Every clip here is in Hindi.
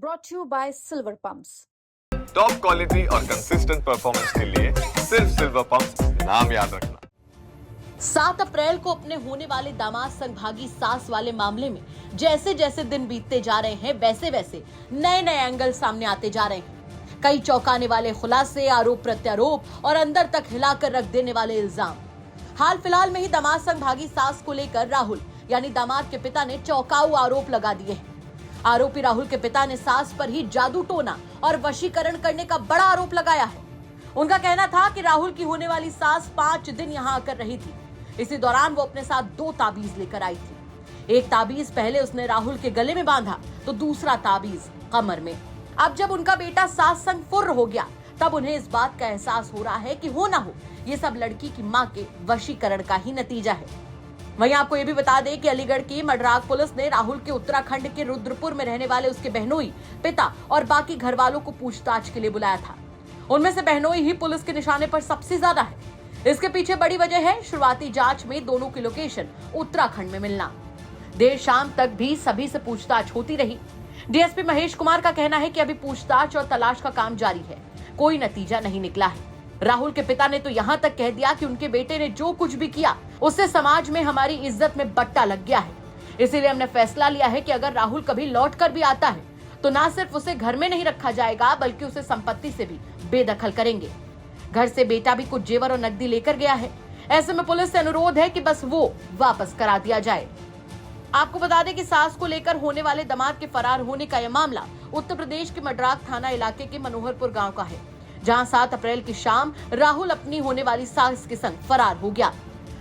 brought to you by Silver Pumps. Top quality और कंसिस्टेंट परफॉर्मेंस के लिए सिर्फ सिल्वर पंप्स नाम याद रखना। 7 अप्रैल को अपने होने वाले दामाद संग भागी सास वाले मामले में जैसे जैसे दिन बीतते जा रहे हैं वैसे वैसे नए नए एंगल सामने आते जा रहे हैं। कई चौंकाने वाले खुलासे, आरोप प्रत्यारोप और अंदर तक हिलाकर रख देने वाले इल्जाम। हाल फिलहाल में ही दामाद संग भागी सास को लेकर राहुल यानी दामाद के पिता ने चौंकाऊ आरोप लगा दिए हैं। आरोपी राहुल के पिता ने सास पर ही जादू टोना और वशीकरण करने का बड़ा आरोप लगाया है। उनका कहना था कि राहुल की होने वाली सास 5 दिन यहां आकर रही थी। इसी दौरान वो अपने साथ 2 ताबीज लेकर आई थी। एक ताबीज पहले उसने राहुल के गले में बांधा तो दूसरा ताबीज कमर में। अब जब उनका बेटा सास संग फुर्र हो गया तब उन्हें इस बात का एहसास हो रहा है कि हो ना हो ये सब लड़की की मां के वशीकरण का ही नतीजा है। वहीं आपको ये भी बता दें कि अलीगढ़ की मडराग पुलिस ने राहुल के उत्तराखंड के रुद्रपुर में रहने वाले उसके बहनोई, पिता और बाकी घर वालों को पूछताछ के लिए बुलाया था। उनमें से बहनोई ही पुलिस के निशाने पर सबसे ज्यादा है। इसके पीछे बड़ी वजह है शुरुआती जांच में दोनों की लोकेशन उत्तराखंड में मिलना। देर शाम तक भी सभी से पूछताछ होती रही। डीएसपी महेश कुमार का कहना है कि अभी पूछताछ और तलाश का काम जारी है, कोई नतीजा नहीं निकला है। राहुल के पिता ने तो यहाँ तक कह दिया कि उनके बेटे ने जो कुछ भी किया उससे समाज में हमारी इज्जत में बट्टा लग गया है। इसीलिए हमने फैसला लिया है कि अगर राहुल कभी लौट कर भी आता है तो ना सिर्फ उसे घर में नहीं रखा जाएगा बल्कि उसे संपत्ति से भी बेदखल करेंगे। घर से बेटा भी कुछ जेवर और नकदी लेकर गया है। ऐसे में पुलिस से अनुरोध है कि बस वो वापस करा दिया जाए। आपको बता दें कि सास को लेकर होने वाले दामाद के फरार होने का यह मामला उत्तर प्रदेश के मडराग थाना इलाके के मनोहरपुर गांव का है, जहां 7 अप्रैल की शाम राहुल अपनी होने वाली सास के संग फरार हो गया,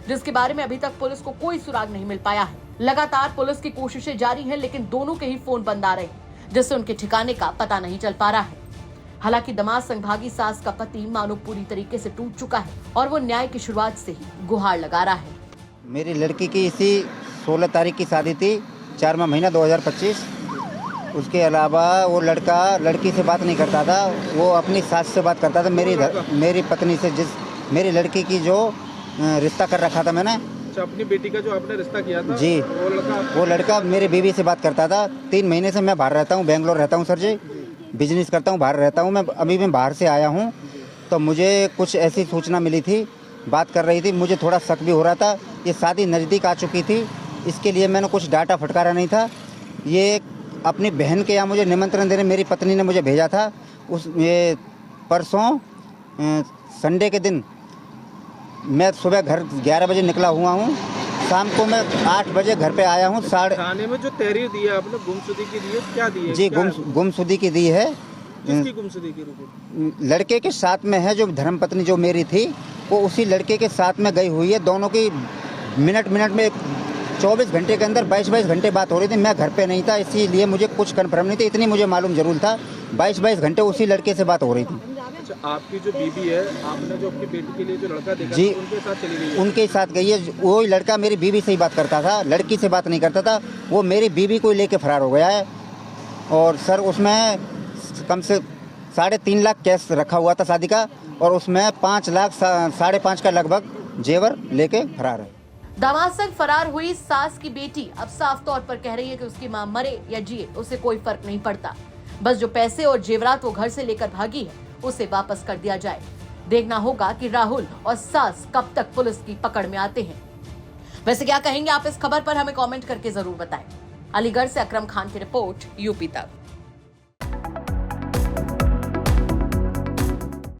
जिसके बारे में अभी तक पुलिस को कोई सुराग नहीं मिल पाया है। लगातार पुलिस की कोशिशें जारी हैं, लेकिन दोनों के ही फोन बंद आ रहे हैं, जिससे उनके ठिकाने का पता नहीं चल पा रहा है। हालांकि दामाद संग भागी सास का पति मानो पूरी तरीके से टूट चुका है और वो न्याय की शुरुआत से ही गुहार लगा रहा है। मेरी लड़की की इसी 16 तारीख की शादी थी, 4वां महीना 2025। उसके अलावा वो लड़का लड़की से बात नहीं करता था, वो अपनी सास से बात करता था। मेरी पत्नी से मेरी लड़की की जो रिश्ता कर रखा था मैंने, अपनी बेटी का जो आपने रिश्ता किया था जी, वो लड़का मेरी बीवी से बात करता था। 3 महीने से मैं बाहर रहता हूँ, बेंगलोर रहता हूँ सर जी, बिजनेस करता हूँ, बाहर रहता हूँ। मैं बाहर से आया हूँ तो मुझे कुछ ऐसी सूचना मिली थी, बात कर रही थी, मुझे थोड़ा शक भी हो रहा था। ये शादी नज़दीक आ चुकी थी, इसके लिए मैंने कुछ डाटा फटकारा नहीं था। ये अपनी बहन के यहाँ मुझे निमंत्रण देने मेरी पत्नी ने मुझे भेजा था। ये परसों संडे के दिन मैं सुबह घर 11 बजे निकला हुआ हूँ, शाम को मैं 8 बजे घर पे आया हूँ। थाने में जो तहरीर दी है आपने गुमशुदगी की दी है, क्या दी है? जी, गुमशुदगी की दी है। किसकी गुमशुदगी की? लड़के के साथ में है, जो धर्मपत्नी जो मेरी थी वो उसी लड़के के साथ में गई हुई है। दोनों की मिनट में 24 घंटे के अंदर 22 घंटे बात हो रही थी। मैं घर पे नहीं था, इसीलिए मुझे कुछ कन्फर्म नहीं था। इतनी मुझे मालूम जरूर था 22 घंटे उसी लड़के से बात हो रही थी। अच्छा, आपकी जो बीवी है, आपने जो अपनी बेटी के लिए जो लड़का देखा जी, उनके साथ चली गई है? उनके साथ गई है। वही लड़का मेरी बीवी से ही बात करता था, लड़की से बात नहीं करता था। वो मेरी बीवी को लेके फरार हो गया है। और सर उसमें कम से 3.5 लाख कैश रखा हुआ था शादी का, और उसमें 5 लाख 5.5 का लगभग जेवर लेके फरार है। दामाद संग फरार हुई सास की बेटी अब साफ तौर पर कह रही है कि उसकी मां मरे या जिए उसे कोई फर्क नहीं पड़ता, बस जो पैसे और जेवरात वो घर से लेकर भागी है उसे वापस कर दिया जाए। देखना होगा कि राहुल और सास कब तक पुलिस की पकड़ में आते हैं। वैसे क्या कहेंगे आप इस खबर पर, हमें कमेंट करके जरूर बताएं। अलीगढ़ से अकरम खान की रिपोर्ट, यूपी तक।